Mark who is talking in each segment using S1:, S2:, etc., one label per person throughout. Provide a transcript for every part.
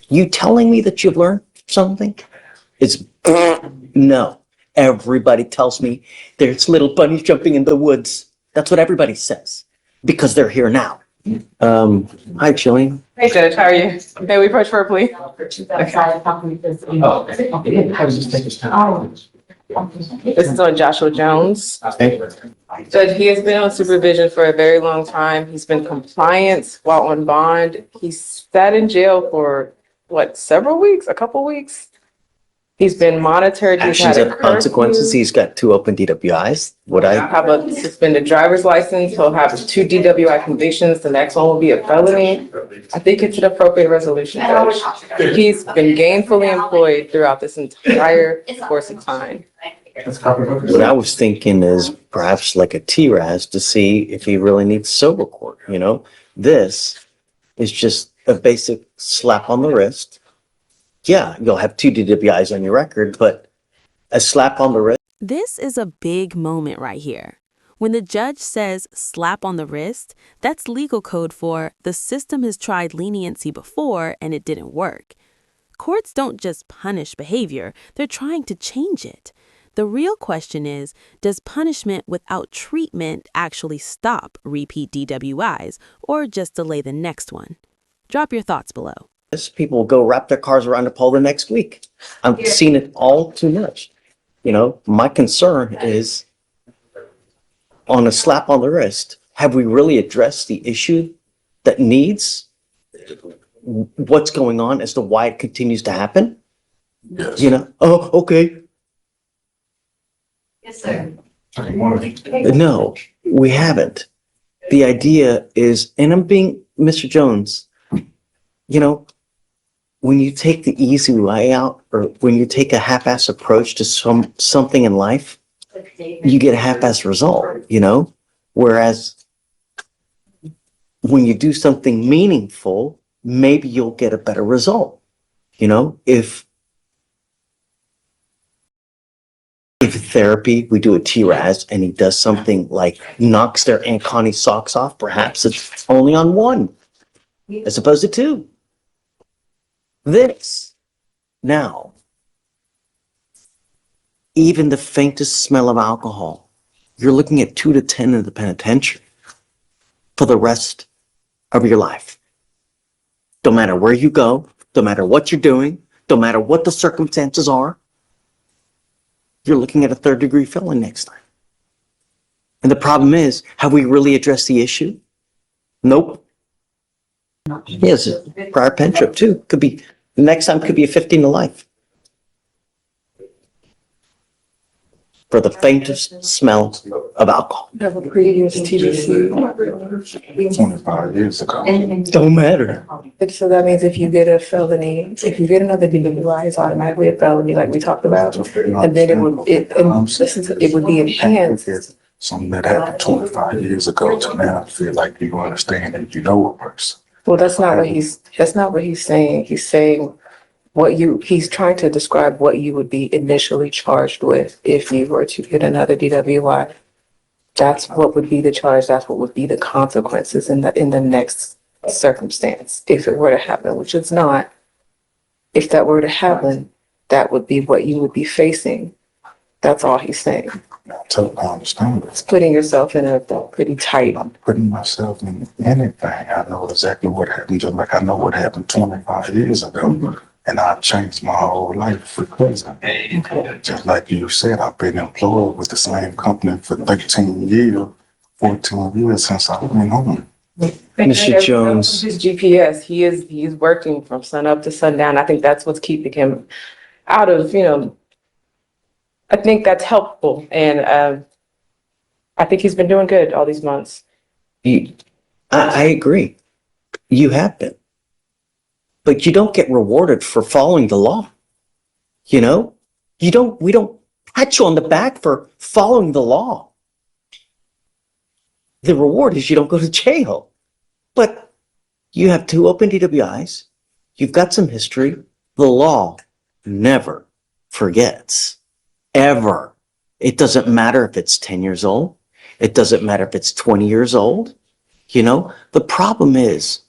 S1: You telling me that you've learned something? It's no. Everybody tells me there's little bunnies jumping in the woods. That's what everybody says because they're here now. Hi, Jillian.
S2: Hey, Judge, how are you? May we approach for a plea? This is on Joshua Jones.
S1: Hey.
S2: Judge, he has been on supervision for a very long time. He's been compliant while on bond. He sat in jail for several weeks, a couple weeks. He's been monitored. He's
S1: Actions
S2: had
S1: have consequences. He's got 2 open DWIs.
S2: have a suspended driver's license. He'll have 2 DWI convictions. The next one will be a felony. I think it's an appropriate resolution, Judge. He's been gainfully employed throughout this entire course of time.
S1: What I was thinking is perhaps like a TRAS to see if he really needs sober court, you know? This is just a basic slap on the wrist. Yeah, you'll have 2 DWIs on your record, but a slap on the wrist.
S3: This is a big moment right here. When the judge says slap on the wrist, that's legal code for the system has tried leniency before and it didn't work. Courts don't just punish behavior, they're trying to change it. The real question is, does punishment without treatment actually stop repeat DWIs or just delay the next one? Drop your thoughts below.
S1: People will go wrap their cars around a pole the next week. I've seen it all too much. You know, my concern is on a slap on the wrist, have we really addressed the issue that needs what's going on as to why it continues to happen?
S4: Yes.
S1: You know, oh, okay.
S5: Yes, sir.
S1: No, we haven't. The idea is, and I'm being Mr. Jones, you know, when you take the easy way out or when you take a half-ass approach to something in life, you get a half-ass result, you know? Whereas when you do something meaningful, maybe you'll get a better result. You know, if therapy, we do a TRAS and he does something like knocks their Aunt Connie's socks off, perhaps it's only on 1 as opposed to 2. This, now, even the faintest smell of alcohol, you're looking at 2 to 10 in the penitentiary for the rest of your life. Don't matter where you go, don't matter what you're doing, don't matter what the circumstances are, you're looking at a 3rd-degree felony next time. And the problem is, have we really addressed the issue? Nope. Yes, prior pen trip too. Could be, the next time could be a 15 to life. For the faintest smell of alcohol.
S2: Have a previous TBC.
S4: 25 years ago.
S1: Don't matter.
S2: So that means if you get a felony, if you get another DWI, it's automatically a felony, like we talked about. And then it would be enhanced.
S4: Something that happened 25 years ago to now, I feel like you understand and you know a person.
S2: Well, that's not what he's saying. He's saying he's trying to describe what you would be initially charged with if you were to get another DWI. That's what would be the charge. That's what would be the consequences in the next circumstance. If it were to happen, which it's not, if that were to happen, that would be what you would be facing. That's all he's saying.
S4: I totally understand
S2: It's
S4: it.
S2: putting yourself in a pretty tight.
S4: I'm putting myself in anything. I know exactly what happened, just like I know what happened 25 years ago. And I've changed my whole life because of it. Just like you said, I've been employed with the same company for 13 years, 14 years since I've been home.
S1: Mr. Jones.
S2: His GPS, he's working from sun up to sundown. I think that's what's keeping him out of, I think that's helpful. And I think he's been doing good all these months.
S1: I agree. You have been. But you don't get rewarded for following the law. You know? We don't pat you on the back for following the law. The reward is you don't go to jail. But you have 2 open DWIs. You've got some history. The law never forgets. Ever. It doesn't matter if it's 10 years old. It doesn't matter if it's 20 years old. The problem is,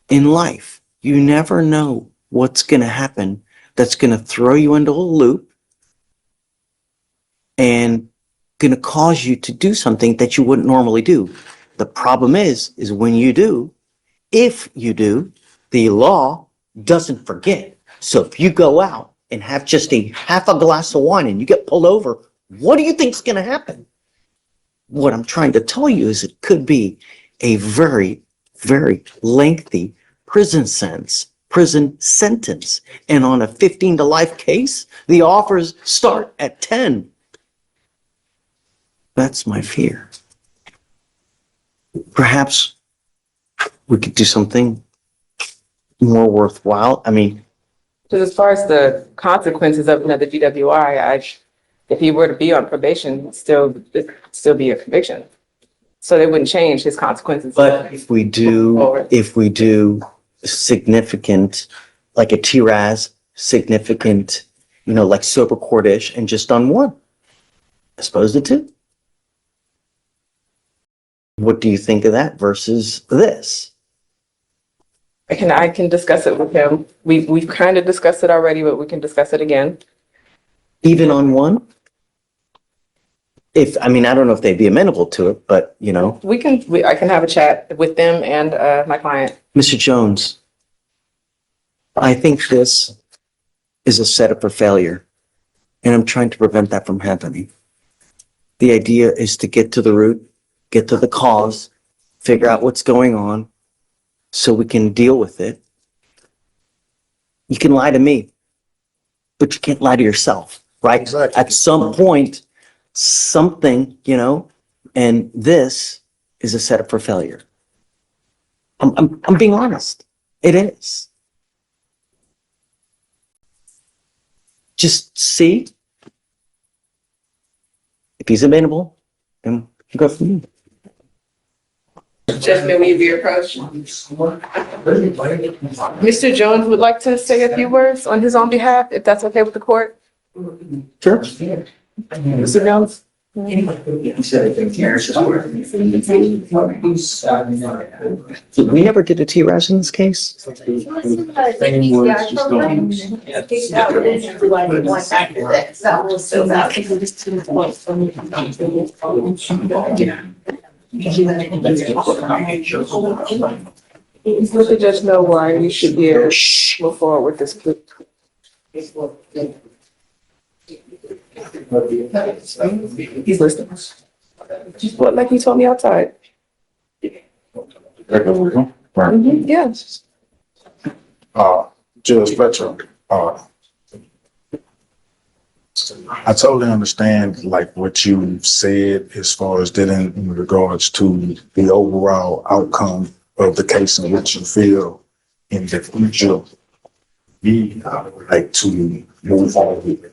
S1: in life, you never know what's going to happen that's going to throw you into a loop and going to cause you to do something that you wouldn't normally do. The problem is when you do, if you do, the law doesn't forget. So if you go out and have just a half a glass of wine and you get pulled over, what do you think's going to happen? What I'm trying to tell you is it could be a very, very lengthy prison sentence. And on a 15 to life case, the offers start at 10. That's my fear. Perhaps we could do something more worthwhile. I mean,
S2: Because as far as the consequences of another DWI, if he were to be on probation, it'd still be a conviction. So they wouldn't change his consequences.
S1: but if we do significant, like a TRAS, significant, like sober court-ish, and just done one, as opposed to two. What do you think of that versus this?
S2: I can discuss it with him. We've kind of discussed it already, but we can discuss it again.
S1: Even on one? I don't know if they'd be amenable to it, but
S2: I can have a chat with them and my client.
S1: Mr. Jones, I think this is a setup for failure, and I'm trying to prevent that from happening. The idea is to get to the root, get to the cause, figure out what's going on so we can deal with it. You can lie to me, but you can't lie to yourself, right?
S4: Exactly.
S1: At some point, something, and this is a setup for failure. I'm being honest. It is. Just see if he's amenable, and go from there.
S2: Judge, may we be approached? Mr. Jones would like to say a few words on his own behalf, if that's okay with the court.
S1: Sure.
S2: Mr. Jones?
S1: We never did a TRAS in this case.
S2: Let the judge know why you should be able to move forward with this plea. He's listening. What, like you told me outside? Yes.
S4: Judge Fleischer, I totally understand like what you said as far as dealing in regards to the overall outcome of the case in which you feel in the future we like to move on with it.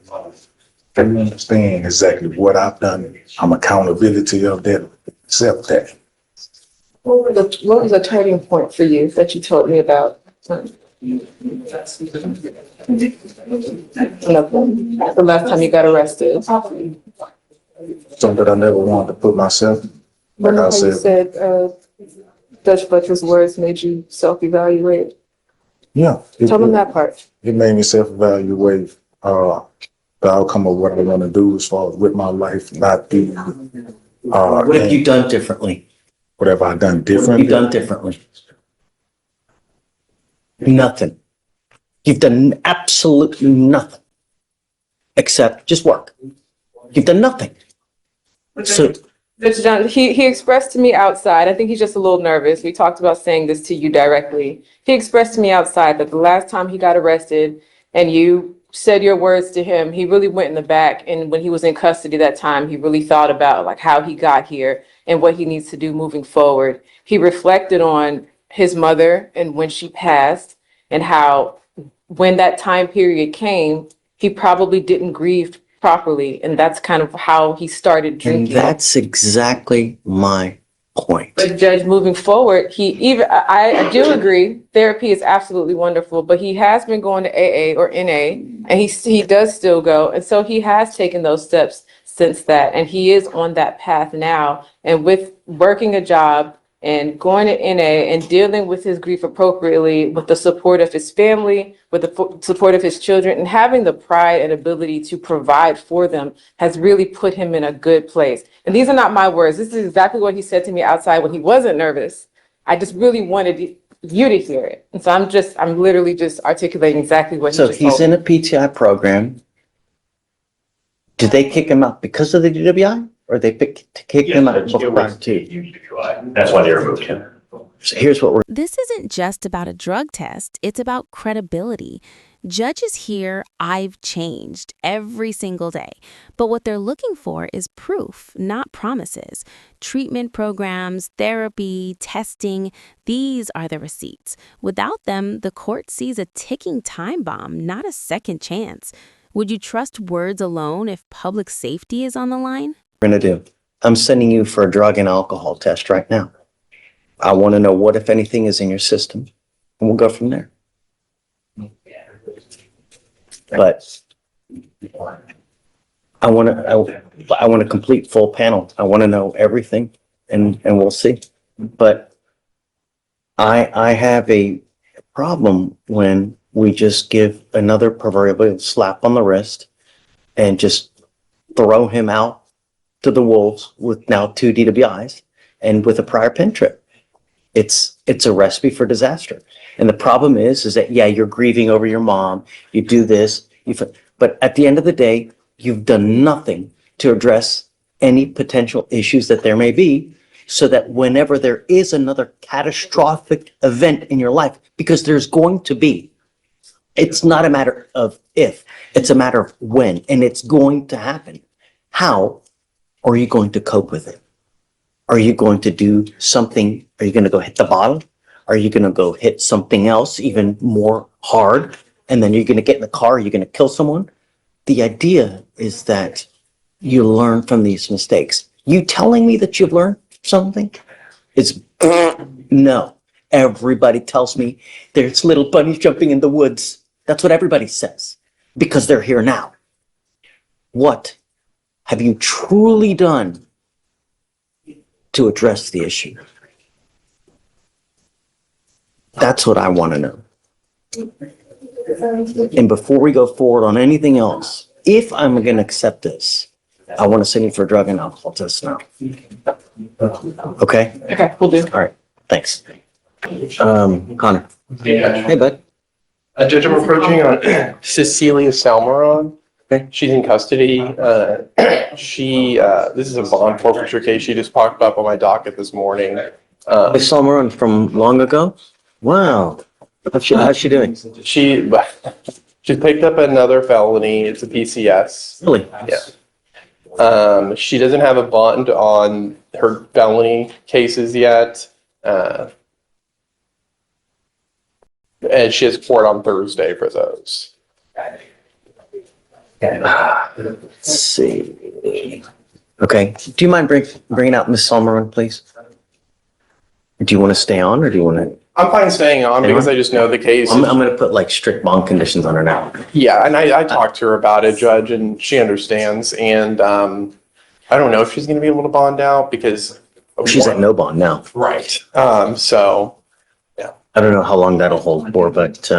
S4: I understand exactly what I've done. I'm accountability of that, accept that.
S2: What was the turning point for you that you told me about? The last time you got arrested.
S4: Something that I never wanted to put myself. Like I
S2: You
S4: said,
S2: said Judge Fletcher's words made you self-evaluate.
S4: yeah.
S2: Tell them that part.
S4: It made me self-evaluate the outcome of what I want to do as far as with my life, not be
S1: What have you done differently?
S4: whatever I done
S1: What have
S4: differently.
S1: you done differently? Nothing. You've done absolutely nothing except just work. You've done nothing. So
S2: Judge John, he expressed to me outside, I think he's just a little nervous. We talked about saying this to you directly. He expressed to me outside that the last time he got arrested and you said your words to him, he really went in the back. And when he was in custody that time, he really thought about like how he got here and what he needs to do moving forward. He reflected on his mother and when she passed and how when that time period came, he probably didn't grieve properly. And that's kind of how he started
S1: and
S2: drinking.
S1: that's exactly my point.
S2: But Judge, moving forward, I do agree, therapy is absolutely wonderful, but he has been going to AA or NA, and he does still go. And so he has taken those steps since that, and he is on that path now. And with working a job and going to NA and dealing with his grief appropriately with the support of his family, with the support of his children, and having the pride and ability to provide for them has really put him in a good place. And these are not my words. This is exactly what he said to me outside when he wasn't nervous. I just really wanted you to hear it. And so I'm literally just articulating exactly what he
S1: So
S2: just
S1: he's
S2: told
S1: in
S2: me.
S1: a PTI program. Did they kick him out because of the DWI, or they kick him out prior to?
S5: That's why they removed him.
S1: So here's what we're.
S3: This isn't just about a drug test, it's about credibility. Judges hear, "I've changed," every single day. But what they're looking for is proof, not promises. Treatment programs, therapy, testing, these are the receipts. Without them, the court sees a ticking time bomb, not a second chance. Would you trust words alone if public safety is on the line?
S1: Gonna do. I'm sending you for a drug and alcohol test right now. I want to know what, if anything, is in your system, and we'll go from there. But I want a complete full panel. I want to know everything, and we'll see. But I have a problem when we just give another proverbial slap on the wrist and just throw him out to the wolves with now 2 DWIs and with a prior pen trip. It's a recipe for disaster. And the problem is that, yeah, you're grieving over your mom, you do this, but at the end of the day, you've done nothing to address any potential issues that there may be, so that whenever there is another catastrophic event in your life, because there's going to be, it's not a matter of if, it's a matter of when, and it's going to happen. How are you going to cope with it? Are you going to do something? Are you going to go hit the bottle? Are you going to go hit something else even more hard? And then you're going to get in the car, you're going to kill someone? The idea is that you learn from these mistakes. You telling me that you've learned something is no. Everybody tells me there's little bunnies jumping in the woods. That's what everybody says because they're here now. What have you truly done to address the issue? That's what I want to know. And before we go forward on anything else, if I'm going to accept this, I want to send you for a drug and alcohol test now. Okay?
S2: Okay, we'll do.
S1: All right. Thanks. Connor. Hey, bud.
S6: Judge, I'm approaching on Cecilia Salmeron.
S1: Okay.
S6: She's in custody. This is a bond forfeiture case. She just popped up on my docket this morning.
S1: I saw Maroon from long ago. Wow. How's she doing?
S6: She picked up another felony. It's a PCS.
S1: Really?
S6: Yeah. She doesn't have a bond on her felony cases yet. And she has court on Thursday for those.
S1: Let's see. Okay. Do you mind bringing out Miss Salmeron, please? Do you want to stay on, or do you want to?
S6: I'm fine staying on because I just know the case.
S1: I'm going to put like strict bond conditions on her now.
S6: Yeah, and I talked to her about it, Judge, and she understands. And I don't know if she's going to be able to bond out because
S1: She's at no bond now.
S6: Right. So
S1: I don't know how long that'll hold for, but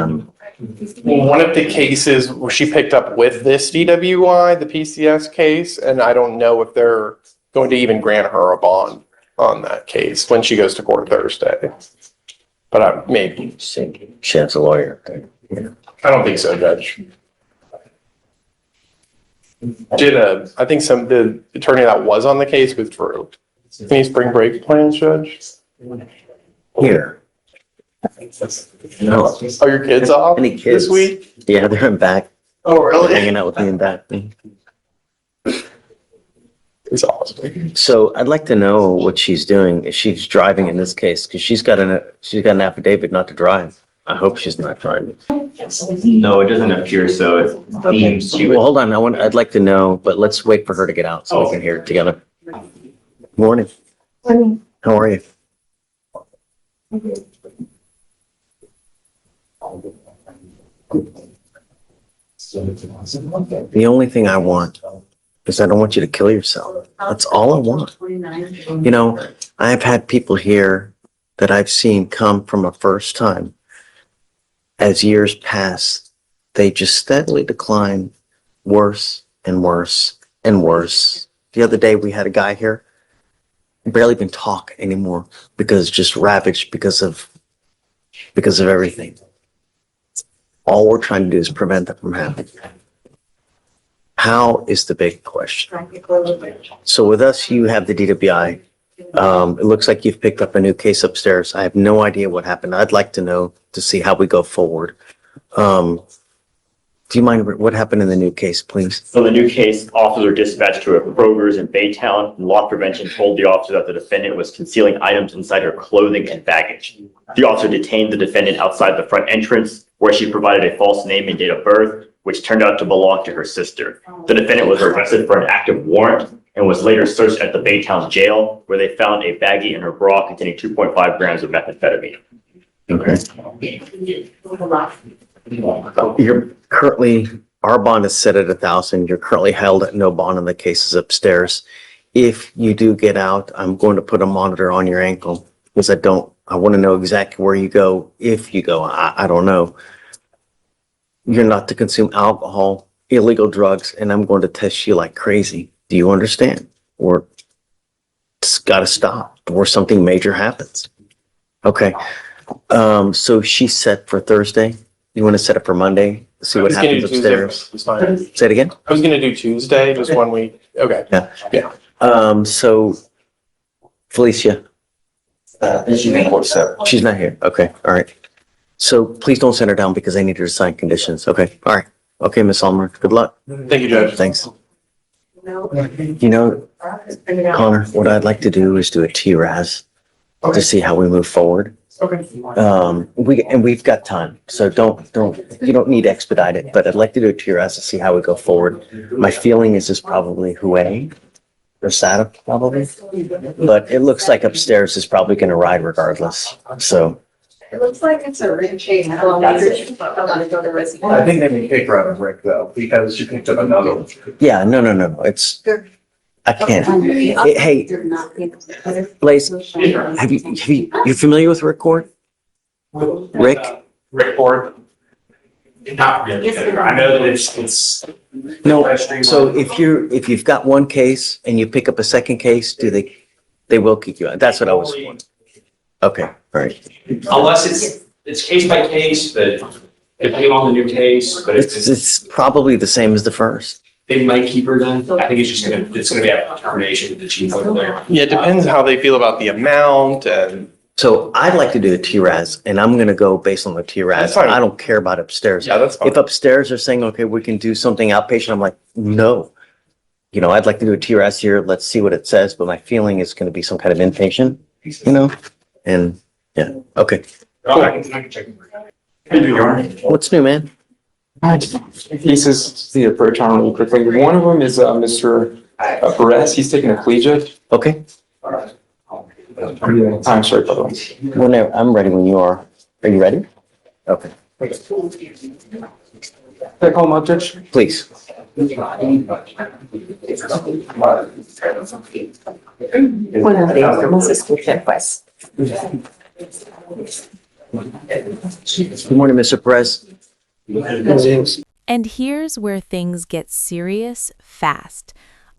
S6: one of the cases where she picked up with this DWI, the PCS case, and I don't know if they're going to even grant her a bond on that case when she goes to court Thursday. But maybe.
S1: she has a lawyer.
S6: I don't think so, Judge. I think the attorney that was on the case withdrew. Any spring break plans, Judge?
S1: Here. No.
S6: Are your kids off
S1: Any kids?
S6: this week?
S1: Yeah, they're in back.
S6: Oh, really?
S1: Hanging out with me in back.
S6: It's awesome.
S1: So I'd like to know what she's doing if she's driving in this case, because she's got an affidavit not to drive. I hope she's not driving.
S5: No, it doesn't appear so. It seems she
S1: Well,
S5: was.
S1: hold on. I'd like to know, but let's wait for her to get out so we can hear it together. Morning. How are you? The only thing I want is I don't want you to kill yourself. That's all I want. You know, I've had people here that I've seen come from a first time, as years pass, they just steadily decline worse and worse and worse. The other day we had a guy here, barely even talk anymore because just ravaged because of everything. All we're trying to do is prevent that from happening. How is the big question? So with us, you have the DWI. It looks like you've picked up a new case upstairs. I have no idea what happened. I'd like to know to see how we go forward. Do you mind what happened in the new case, please?
S5: So the new case, officers were dispatched to a Kroger's in Baytown, and loss prevention told the officer that the defendant was concealing items inside her clothing and baggage. The officer detained the defendant outside the front entrance, where she provided a false name and date of birth, which turned out to belong to her sister. The defendant was arrested for an active warrant and was later searched at the Baytown jail, where they found a baggie in her bra containing 2.5 grams of methamphetamine.
S1: Okay. You're currently, our bond is set at 1,000. You're currently held at no bond in the cases upstairs. If you do get out, I'm going to put a monitor on your ankle because I want to know exactly where you go. If you go, I don't know. You're not to consume alcohol, illegal drugs, and I'm going to test you like crazy. Do you understand? Or it's got to stop before something major happens. Okay. So she's set for Thursday. You want to set it for Monday? See what happens upstairs?
S6: It's fine.
S1: Say it again?
S6: I was gonna do Tuesday, just 1 week. Okay.
S1: So Felicia, she's not here. Okay, all right. So please don't send her down because I need her to sign conditions. Okay, all right. Okay, Miss Ulmer, good luck.
S6: Thank you, Judge.
S1: Thanks. You know, Connor, what I'd like to do is do a TRAS to see how we move forward.
S6: Okay.
S1: We've got time, so you don't need to expedite it, but I'd like to do a TRAS to see how we go forward. My feeling is probably Hue or SATA probably, but it looks like upstairs is probably going to ride regardless. So
S7: It looks like it's a ring chain. I'm gonna go to Resident.
S8: I think they may kick her out of Rick though, because she picked up another one.
S1: yeah, no. It's, I can't. Hey, Blaze, you familiar with Rick Court? Rick?
S8: Rick Ford. Not really. I know that it's.
S1: No, so if you've got one case and you pick up a second case, they will kick you out? That's what I was wondering. Okay, all right.
S8: Unless it's case by case, but depending on the new case, but
S1: It's probably the same as the first.
S8: they might keep her then. I think it's gonna be a determination with the chief over there.
S6: Yeah, it depends how they feel about the amount and.
S1: So I'd like to do the TRAS and I'm going to go based on the TRAS.
S6: That's fine.
S1: I don't care about upstairs.
S6: Yeah, that's fine.
S1: If upstairs are saying, okay, we can do something outpatient, I'm like, no. You know, I'd like to do a TRAS here. Let's see what it says, but my feeling is going to be some kind of inpatient, and yeah, okay.
S8: I can check.
S1: What's new, man?
S9: Cases, the approach on really quickly. One of them is Mr. Perez. He's taking a collegiate.
S1: Okay,
S9: I'm sorry, by the way.
S1: whenever, I'm ready when you are. Are you ready? Okay,
S9: Can I call him up, Judge?
S1: please.
S2: Buenos días, escuchen pues.
S1: Good morning, Mr. Perez.
S3: And here's where things get serious fast.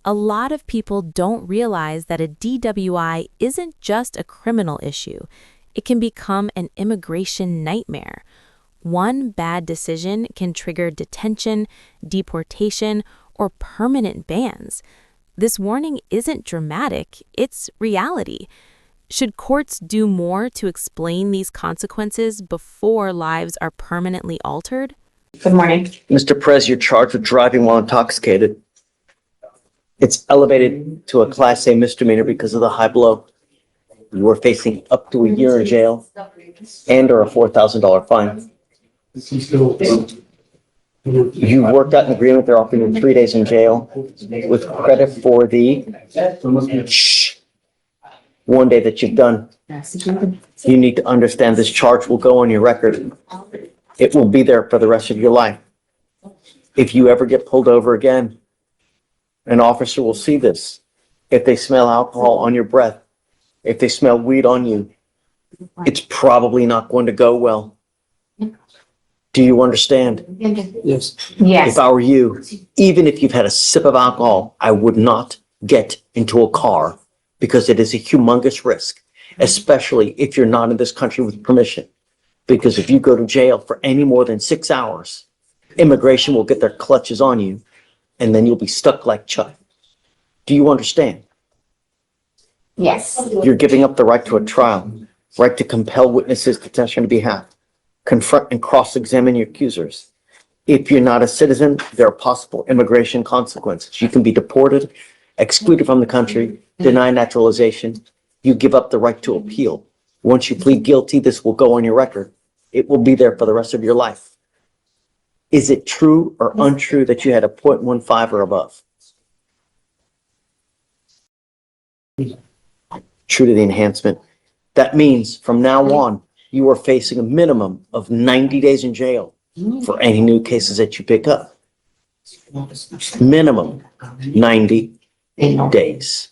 S3: A lot of people don't realize that a DWI isn't just a criminal issue. It can become an immigration nightmare. One bad decision can trigger detention, deportation, or permanent bans. This warning isn't dramatic, it's reality. Should courts do more to explain these consequences before lives are permanently altered?
S2: Good morning.
S1: Mr. Perez, you're charged with driving while intoxicated. It's elevated to a Class A misdemeanor because of the high blow. You are facing up to a year in jail and/or a $4,000 fine. You worked out an agreement. They're offering you 3 days in jail with credit for the 1 day that you've done. You need to understand this charge will go on your record. It will be there for the rest of your life. If you ever get pulled over again, an officer will see this. If they smell alcohol on your breath, if they smell weed on you, It's probably not going to go well. Do you understand?
S9: Yes.
S1: If I were you, even if you've had a sip of alcohol, I would not get into a car because it is a humongous risk, especially if you're not in this country with permission. Because if you go to jail for any more than 6 hours, immigration will get their clutches on you and then you'll be stuck like Chuck. Do you understand?
S7: Yes.
S1: You're giving up the right to a trial, right to compel witnesses to testify on your behalf, confront and cross-examine your accusers. If you're not a citizen, there are possible immigration consequences. You can be deported, excluded from the country, denied naturalization. You give up the right to appeal. Once you plead guilty, this will go on your record. It will be there for the rest of your life. Is it true or untrue that you had a 0.15 or above? True to the enhancement. That means from now on, you are facing a minimum of 90 days in jail for any new cases that you pick up. Minimum 90 days.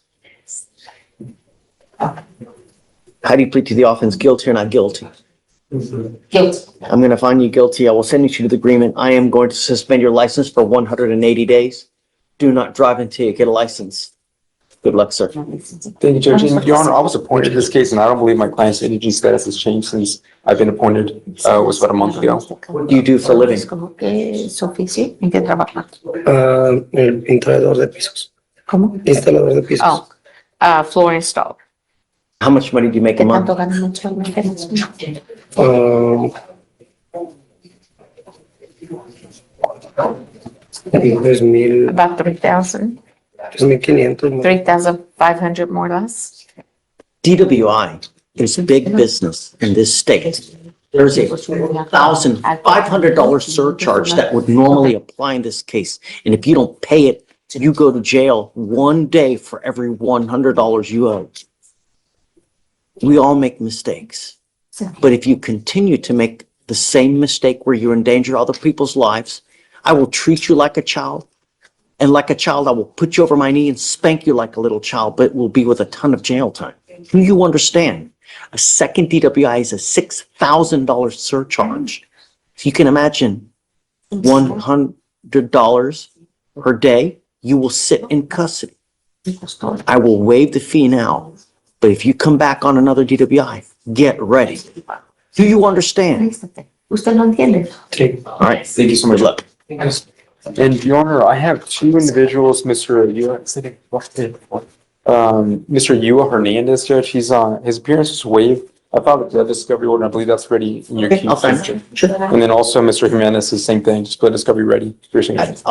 S1: How do you plead to the offense, guilty or not guilty?
S7: Guilty.
S1: I'm going to find you guilty. I will send you to the agreement. I am going to suspend your license for 180 days. Do not drive until you get a license. Good luck, sir.
S9: Thank you, Judge. And Your Honor, I was appointed to this case, and I don't believe my client's indigent status has changed since I've been appointed. Was about a month ago.
S1: What do you do for a living?
S7: ¿Cómo que su oficio? ¿En qué trabaja?
S10: El instalador de pisos.
S7: ¿Cómo?
S10: Instalador de pisos.
S7: Oh, floor install.
S1: How much money do you make a
S7: ¿Qué tanto
S1: month?
S7: gana mensualmente?
S10: Tres mil,
S7: About 3,000,
S10: 3,500.
S7: 3,500 more or less.
S1: DWI is big business in this state. There's a $1,500 surcharge that would normally apply in this case. And if you don't pay it, you go to jail 1 day for every $100 you owe. We all make mistakes. But if you continue to make the same mistake where you endanger other people's lives, I will treat you like a child. And like a child, I will put you over my knee and spank you like a little child, but it will be with a ton of jail time. Do you understand? A second DWI is a $6,000 surcharge. So you can imagine $100 per day, you will sit in custody. I will waive the fee now, but if you come back on another DWI, get ready. Do you understand?
S7: ¿Usted lo entiende?
S10: Sí.
S1: All right.
S9: Thank you so much.
S1: Good luck.
S9: And Your Honor, I have two individuals, Mr. Yua Hernandez, Judge. His appearance was waived. I filed a discovery order. I believe that's ready in your
S1: Okay,
S9: queue.
S1: I'll sign it. Sure.
S9: And then also Mr. Jimenez, the same thing, just put discovery ready.
S1: I'll send it.